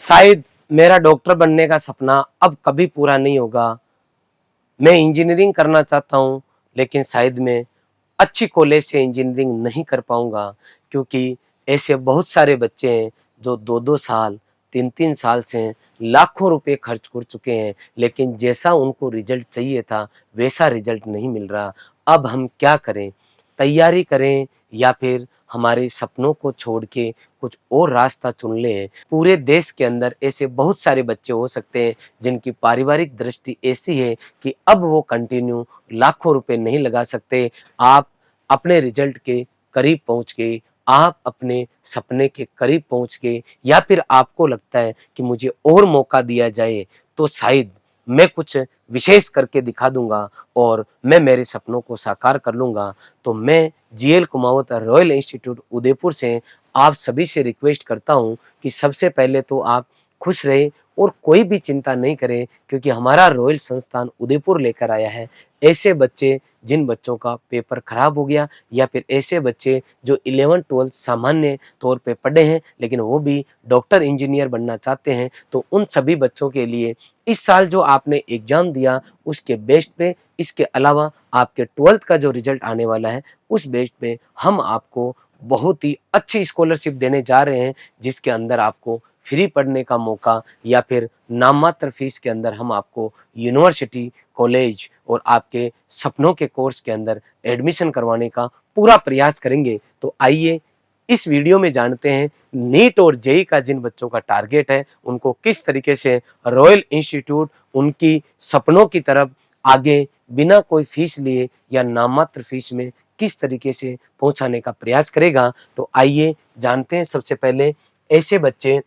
शायद मेरा डॉक्टर बनने का सपना अब कभी पूरा नहीं होगा। मैं इंजीनियरिंग करना चाहता हूँ, लेकिन शायद मैं अच्छी कॉलेज से इंजीनियरिंग नहीं कर पाऊंगा, क्योंकि ऐसे बहुत सारे बच्चे हैं जो 2-2 साल 3-3 साल से लाखों रुपए खर्च कर चुके हैं, लेकिन जैसा उनको रिजल्ट चाहिए था वैसा रिजल्ट नहीं मिल रहा। अब हम क्या करें? तैयारी करें या फिर हमारे सपनों को छोड़ के कुछ और रास्ता चुन लें? पूरे देश के अंदर ऐसे बहुत सारे बच्चे हो सकते हैं जिनकी पारिवारिक दृष्टि ऐसी है कि अब वो कंटिन्यू लाखों रुपए नहीं लगा सकते। आप अपने रिजल्ट के करीब पहुंच गए, आप अपने सपने के करीब पहुंच गए, या फिर आपको लगता है कि मुझे और मौका दिया जाए तो शायद मैं कुछ विशेष करके दिखा दूंगा और मैं मेरे सपनों को साकार कर लूंगा। तो मैं GL Kumawat royal institute Udaipur से आप सभी से रिक्वेस्ट करता हूं कि सबसे पहले तो आप खुश रहें और कोई भी चिंता नहीं करें, क्योंकि हमारा रॉयल संस्थान उदयपुर लेकर आया है ऐसे बच्चे जिन बच्चों का पेपर खराब हो गया, या फिर ऐसे बच्चे जो 11th-12th सामान्य तौर पे पढ़े हैं लेकिन वो भी डॉक्टर इंजीनियर बनना चाहते हैं। तो उन सभी बच्चों के लिए इस साल जो आपने एग्जाम दिया उसके बेस पे, इसके अलावा आपके 12th का जो रिजल्ट आने वाला है उस बेस पे हम आपको बहुत ही अच्छी स्कॉलरशिप देने जा रहे हैं, जिसके अंदर आपको फ्री पढ़ने का मौका या फिर नाममात्र फीस के अंदर हम आपको यूनिवर्सिटी, कॉलेज और आपके सपनों के कोर्स के अंदर एडमिशन करवाने का पूरा प्रयास करेंगे। तो आइए इस वीडियो में जानते हैं नीट और जेई का जिन बच्चों का टारगेट है उनको किस तरीके से रॉयल इंस्टीट्यूट उनकी सपनों की तरफ आगे बिना कोई फीस लिए या नाममात्र फीस में किस तरीके से पहुंचाने का प्रयास करेगा। तो आइए जानते हैं। सबसे पहले ऐसे बच्चे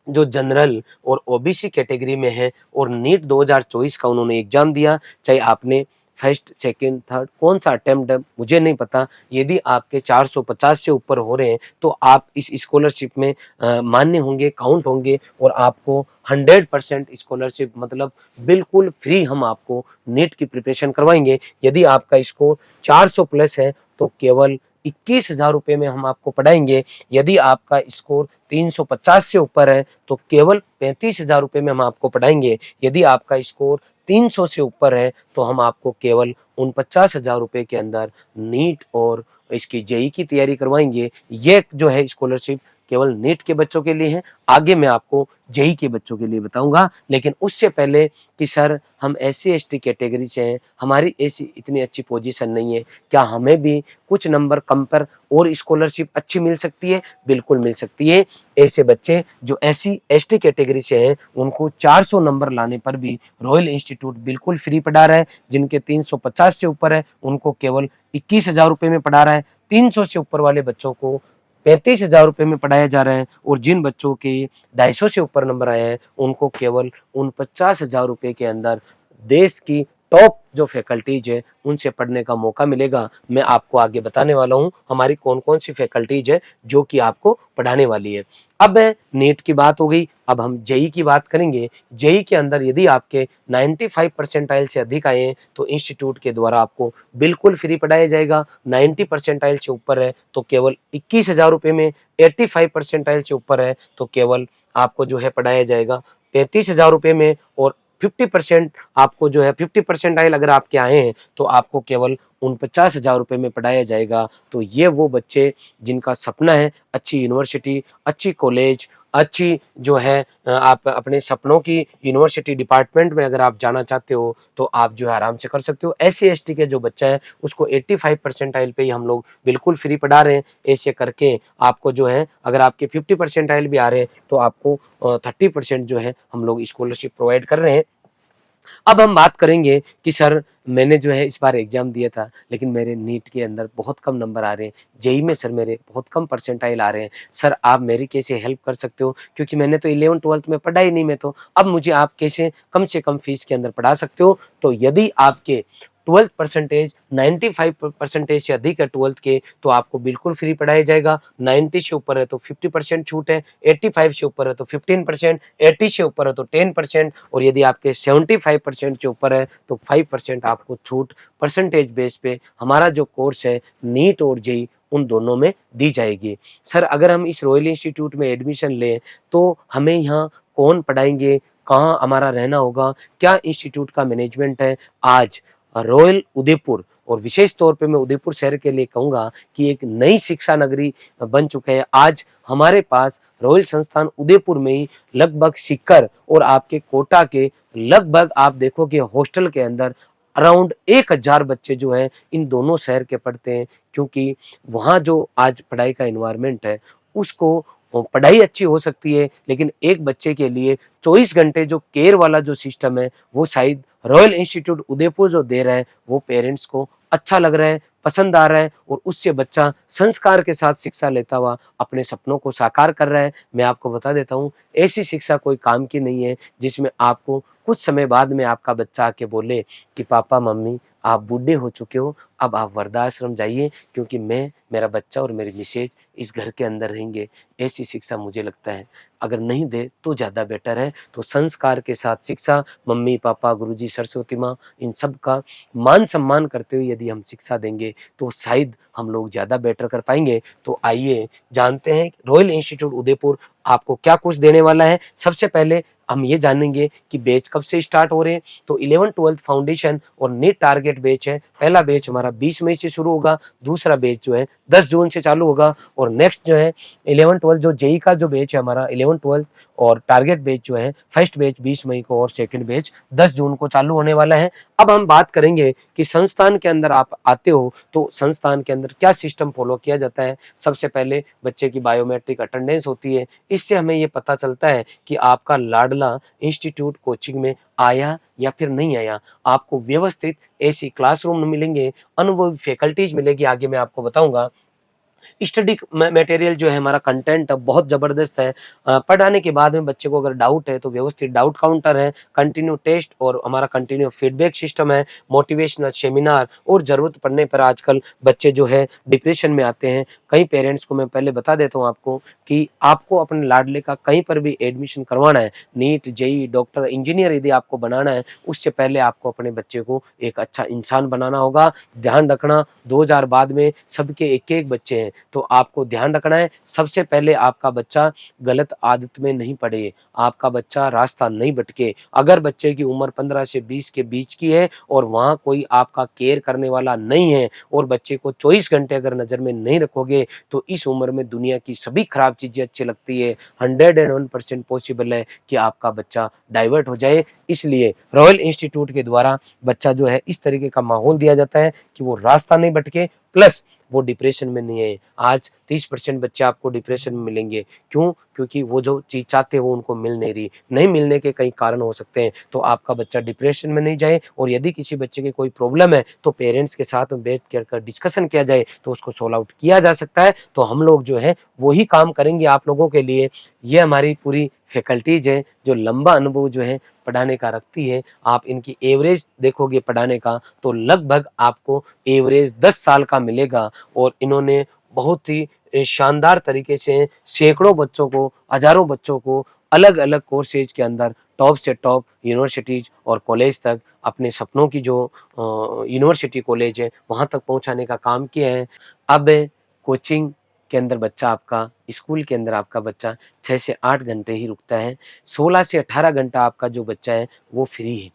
जो जनरल और ओबीसी कैटेगरी में है और नीट 2024 का उन्होंने एग्जाम दिया, चाहे आपने फर्स्ट, सेकंड, थर्ड कौन सा अटेम्प्ट है मुझे नहीं पता, यदि आपके 450 से ऊपर हो रहे हैं तो आप इस स्कॉलरशिप में मान्य होंगे, काउंट होंगे और आपको 100% स्कॉलरशिप मतलब बिल्कुल फ्री हम आपको नीट की प्रिपरेशन करवाएंगे। यदि आपका स्कोर 400 प्लस है तो केवल 21,000 रुपये में हम आपको पढ़ाएंगे। यदि आपका स्कोर 350 से ऊपर है तो केवल 35,000 रुपये में हम आपको पढ़ाएंगे। यदि आपका स्कोर 300 से ऊपर है तो हम आपको केवल 49,000 रुपये के अंदर नीट और इसकी जेई की तैयारी करवाएंगे। ये जो है स्कॉलरशिप केवल नीट के बच्चों के लिए है, आगे मैं आपको जेई के बच्चों के लिए बताऊंगा। लेकिन उससे पहले कि सर हम SC/ST कैटेगरी से हैं, हमारी ऐसी इतनी अच्छी पोजीशन नहीं है, क्या हमें भी कुछ नंबर कम पर और स्कॉलरशिप अच्छी मिल सकती है? बिल्कुल मिल सकती है। ऐसे बच्चे जो SC/ST कैटेगरी से हैं उनको 400 नंबर लाने पर भी रॉयल इंस्टीट्यूट बिल्कुल फ्री पढ़ा रहा है। जिनके 350 से ऊपर है उनको केवल 21,000 रुपये में पढ़ा रहा है। 300 से ऊपर वाले बच्चों को 35,000 रुपये में पढ़ाया जा रहा है और जिन बच्चों के 250 से ऊपर नंबर आए हैं उनको केवल 49,000 रुपये के अंदर देश की टॉप जो फैकल्टीज है उनसे पढ़ने का मौका मिलेगा। मैं आपको आगे बताने वाला हूं हमारी कौन कौन सी फैकल्टीज है जो कि आपको पढ़ाने वाली है। अब नीट की बात हो गई, अब हम जेई की बात करेंगे। जेई के अंदर यदि आपके 95 परसेंटाइल से अधिक आए हैं तो इंस्टीट्यूट के द्वारा आपको बिल्कुल फ्री पढ़ाया जाएगा। 90 परसेंटाइल से ऊपर है तो केवल 21,000 रुपये में, 85 परसेंटाइल से ऊपर है तो केवल आपको जो है पढ़ाया जाएगा 35,000 रुपये में, और 50% आपको जो है 50 परसेंटाइल अगर आपके आए हैं तो आपको केवल 49,000 रुपये में पढ़ाया जाएगा। तो ये वो बच्चे जिनका सपना है अच्छी यूनिवर्सिटी, अच्छी कॉलेज, अच्छी जो है आप अपने सपनों की यूनिवर्सिटी डिपार्टमेंट में अगर आप जाना चाहते हो तो आप जो है आराम से कर सकते हो। SC/ST के जो बच्चा है उसको 85 परसेंटाइल पे ही हम लोग बिल्कुल फ्री पढ़ा रहे हैं। ऐसे करके आपको जो है अगर आपके 50 परसेंटाइल भी आ रहे हैं तो आपको 30% जो है हम लोग स्कॉलरशिप प्रोवाइड कर रहे हैं। अब हम बात करेंगे कि सर मैंने जो है इस बार एग्जाम दिया था लेकिन मेरे नीट के अंदर बहुत कम नंबर आ रहे हैं, जेई में सर मेरे बहुत कम परसेंटाइल आ रहे हैं, सर आप मेरी कैसे हेल्प कर सकते हो? क्योंकि मैंने तो 11th-12th में पढ़ा ही नहीं, मैं तो अब मुझे आप कैसे कम से कम फीस के अंदर पढ़ा सकते हो? तो यदि आपके 12th परसेंटेज 95 परसेंटेज से अधिक है 12th के तो आपको बिल्कुल फ्री पढ़ाया जाएगा। 90 से ऊपर है तो 50% छूट है, 85 से ऊपर है तो 15%, 80 से ऊपर है तो 10%, और यदि आपके 75% से ऊपर है तो 5% आपको छूट। परसेंटेज बेस पे हमारा जो कोर्स है नीट और जेई उन दोनों में दी जाएगी। सर अगर हम इस रॉयल इंस्टीट्यूट में एडमिशन लें तो हमें यहाँ कौन पढ़ाएँगे, कहाँ हमारा रहना होगा, क्या इंस्टीट्यूट का मैनेजमेंट है? आज रॉयल उदयपुर और विशेष तौर पे मैं उदयपुर शहर के लिए कहूँगा कि एक नई शिक्षा नगरी बन चुके हैं। आज हमारे पास रॉयल संस्थान उदयपुर में ही लगभग सीकर और आपके कोटा के लगभग आप देखोगे हॉस्टल के अंदर अराउंड 1000 बच्चे जो हैं इन दोनों शहर के पढ़ते हैं, क्योंकि वहाँ जो आज पढ़ाई का एनवायरनमेंट है उसको पढ़ाई अच्छी हो सकती है, लेकिन एक बच्चे के लिए 24 घंटे जो केयर वाला जो सिस्टम है वो शायद रॉयल इंस्टीट्यूट उदयपुर जो दे रहा है वो पेरेंट्स को अच्छा लग रहा है, पसंद आ रहा है और उससे बच्चा संस्कार के साथ शिक्षा लेता हुआ अपने सपनों को साकार कर रहा है। मैं आपको बता देता हूँ, ऐसी शिक्षा कोई काम की नहीं है जिसमें आपको कुछ समय बाद में आपका बच्चा आके बोले कि पापा मम्मी आप बूढ़े हो चुके हो, अब आप वृद्धाश्रम जाइए क्योंकि मैं, मेरा बच्चा और मेरी मिसेज इस घर के अंदर रहेंगे। ऐसी शिक्षा मुझे लगता है अगर नहीं दे तो ज़्यादा बेटर है। तो संस्कार के साथ शिक्षा, मम्मी पापा गुरुजी सरस्वती माँ इन सब का मान सम्मान करते हुए यदि हम शिक्षा देंगे तो शायद हम लोग ज़्यादा बेटर कर पाएंगे। तो आइए जानते हैं रॉयल इंस्टीट्यूट उदयपुर आपको क्या कुछ देने वाला है। सबसे पहले हम ये जानेंगे कि बैच कब से स्टार्ट हो रहे हैं। तो 11-12 फाउंडेशन और नीट टारगेट बैच है। पहला बैच हमारा 20 मई से शुरू होगा, दूसरा बैच जो है 10 जून से चालू होगा और नेक्स्ट जो है 11-12 जो जेई का जो बैच है हमारा 11-12 और टारगेट बैच जो है फर्स्ट बैच 20 मई को और सेकंड बैच 10 जून को चालू होने वाला है। अब हम बात करेंगे कि संस्थान के अंदर आप आते हो तो संस्थान के अंदर क्या सिस्टम फॉलो किया जाता है। सबसे पहले बच्चे की बायोमेट्रिक अटेंडेंस होती है, इससे हमें ये पता चलता है कि आपका लाडला इंस्टीट्यूट कोचिंग में आया या फिर नहीं आया। आपको व्यवस्थित ऐसी क्लासरूम मिलेंगे, अनुभवी फैकल्टीज मिलेगी, आगे मैं आपको बताऊंगा। स्टडी मटेरियल जो है हमारा कंटेंट बहुत ज़बरदस्त है। पढ़ाने के बाद में बच्चे को अगर डाउट है तो व्यवस्थित डाउट काउंटर है, कंटिन्यू टेस्ट और हमारा कंटिन्यू फीडबैक सिस्टम है, मोटिवेशनल सेमिनार और ज़रूरत पड़ने पर आजकल बच्चे जो है डिप्रेशन में आते हैं। कई पेरेंट्स को मैं पहले बता देता हूँ आपको कि आपको अपने लाडले का कहीं पर भी एडमिशन करवाना है, नीट जेई डॉक्टर इंजीनियर यदि आपको बनाना है, उससे पहले आपको अपने बच्चे को एक अच्छा इंसान बनाना होगा। ध्यान रखना 2000 बाद में सबके एक एक बच्चे हैं, तो आपको ध्यान रखना है सबसे पहले आपका बच्चा गलत आदत में नहीं पड़े, आपका बच्चा रास्ता नहीं भटके। अगर बच्चे की उम्र 15 से 20 के बीच की है और वहाँ कोई आपका केयर करने वाला नहीं है और बच्चे को 24 घंटे अगर नज़र में नहीं रखोगे तो इस उम्र में दुनिया की सभी खराब चीज़ें अच्छी लगती है। 101% पॉसिबल है कि आपका बच्चा डाइवर्ट हो जाए। इसलिए रॉयल इंस्टीट्यूट के द्वारा बच्चा जो है इस तरीके का माहौल दिया जाता है कि वो रास्ता नहीं भटके, प्लस वो डिप्रेशन में नहीं है। आज 30% बच्चे आपको डिप्रेशन में मिलेंगे। क्यों? क्योंकि वो जो चीज़ चाहते हैं वो उनको मिल नहीं रही। नहीं मिलने के कई कारण हो सकते हैं, तो आपका बच्चा डिप्रेशन में नहीं जाए और यदि किसी बच्चे की कोई प्रॉब्लम है तो पेरेंट्स के साथ में बैठ कर डिस्कशन किया जाए तो उसको सॉल्व आउट किया जा सकता है। तो हम लोग जो है वही काम करेंगे आप लोगों के लिए। ये हमारी पूरी फैकल्टीज है जो लंबा अनुभव जो है पढ़ाने का रखती है। आप इनकी एवरेज देखोगे पढ़ाने का तो लगभग आपको एवरेज 10 साल का मिलेगा और इन्होंने बहुत ही शानदार तरीके से सैकड़ों बच्चों को, हजारों बच्चों को अलग अलग कोर्सेज के अंदर टॉप से टॉप यूनिवर्सिटीज और कॉलेज तक अपने सपनों की जो यूनिवर्सिटी कॉलेज है वहाँ तक पहुँचाने का काम किया है। अब कोचिंग के अंदर बच्चा आपका, स्कूल के अंदर आपका बच्चा 6 से 8 घंटे ही रुकता है। 16 से 18 घंटा आपका जो बच्चा है वो फ्री है।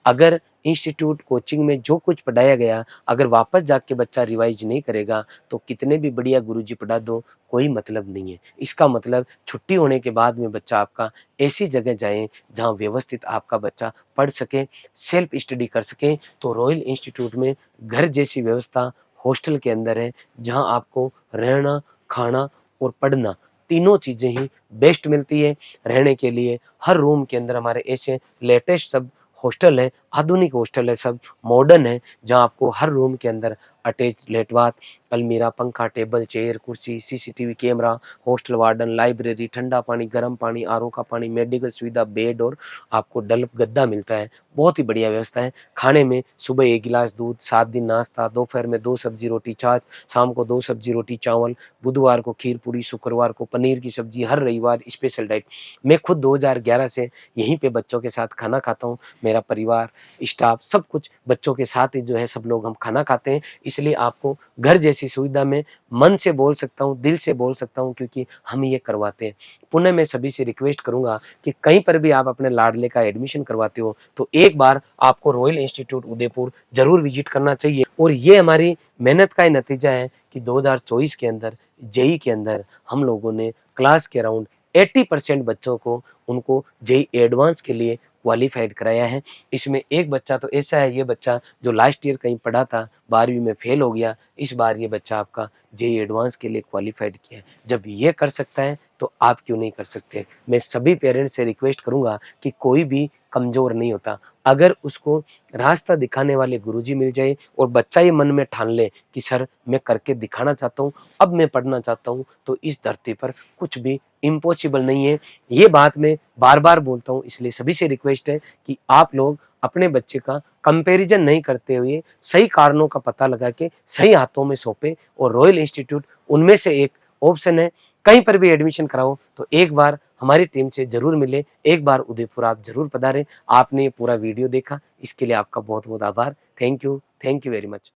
अगर इंस्टीट्यूट कोचिंग में जो कुछ पढ़ाया गया अगर वापस जाके बच्चा रिवाइज नहीं करेगा तो कितने भी बढ़िया गुरुजी पढ़ा दो कोई मतलब नहीं है। इसका मतलब छुट्टी होने के बाद में बच्चा आपका ऐसी जगह जाए जहाँ व्यवस्थित आपका बच्चा पढ़ सके, सेल्फ स्टडी कर सके। तो रॉयल इंस्टीट्यूट में घर जैसी व्यवस्था हॉस्टल के अंदर है, जहाँ आपको रहना, खाना और पढ़ना तीनों चीज़ें ही बेस्ट मिलती है। रहने के लिए हर रूम के अंदर हमारे ऐसे लेटेस्ट सब हॉस्टल है, आधुनिक हॉस्टल है, सब मॉडर्न है, जहाँ आपको हर रूम के अंदर अटैच लेट बाथ, अलमीरा, पंखा, टेबल, चेयर, कुर्सी, CCTV camera, hostel warden, library, ठंडा पानी, गर्म पानी, आरओ का पानी, मेडिकल सुविधा, बेड और आपको डल्प गद्दा मिलता है। बहुत ही बढ़िया व्यवस्था है। खाने में सुबह 1 गिलास दूध, 7 दिन नाश्ता, दोपहर में 2 सब्जी रोटी छाछ, शाम को 2 सब्जी रोटी चावल, बुधवार को खीर पूरी, शुक्रवार को पनीर की सब्जी, हर रविवार स्पेशल डाइट। मैं खुद 2011 से यहीं पे बच्चों के साथ खाना खाता हूँ। मेरा परिवार स्टाफ सब कुछ बच्चों के साथ ही जो है सब लोग हम खाना खाते हैं। इसलिए आपको घर जैसी सुविधा में मन से बोल सकता हूँ, दिल से बोल सकता हूँ, क्योंकि हम ये करवाते हैं। पुनः मैं सभी से रिक्वेस्ट करूँगा कि कहीं पर भी आप अपने लाडले का एडमिशन करवाते हो तो एक बार आपको रॉयल इंस्टीट्यूट उदयपुर ज़रूर विजिट करना चाहिए। और ये हमारी मेहनत का ही नतीजा है कि 2024 के अंदर जेईई के अंदर हम लोगों ने क्लास के अराउंड 80% बच्चों को उनको जेईई एडवांस के लिए क्वालिफाइड कराया है। इसमें एक बच्चा तो ऐसा है, ये बच्चा जो लास्ट ईयर कहीं पढ़ा था 12वीं में फेल हो गया, इस बार ये बच्चा आपका जेईई एडवांस के लिए क्वालिफाइड किया है। जब ये कर सकता है तो आप क्यों नहीं कर सकते। मैं सभी पेरेंट्स से रिक्वेस्ट करूंगा कि कोई भी कमजोर नहीं होता। अगर उसको रास्ता दिखाने वाले गुरुजी मिल जाए और बच्चा ये मन में ठान ले कि सर मैं करके दिखाना चाहता हूँ, अब मैं पढ़ना चाहता हूँ, तो इस धरती पर कुछ भी इम्पॉसिबल नहीं है। ये बात मैं बार बार बोलता हूँ, इसलिए सभी से रिक्वेस्ट है कि आप लोग अपने बच्चे का कंपैरिजन नहीं करते हुए सही कारणों का पता लगा के सही हाथों में सौंपे। और रॉयल इंस्टीट्यूट उनमें से एक ऑप्शन है। कहीं पर भी एडमिशन कराओ तो एक बार हमारी टीम से जरूर मिले, एक बार उदयपुर आप जरूर पधारें। आपने ये पूरा वीडियो देखा, इसके लिए आपका बहुत बहुत आभार। Thank you very much.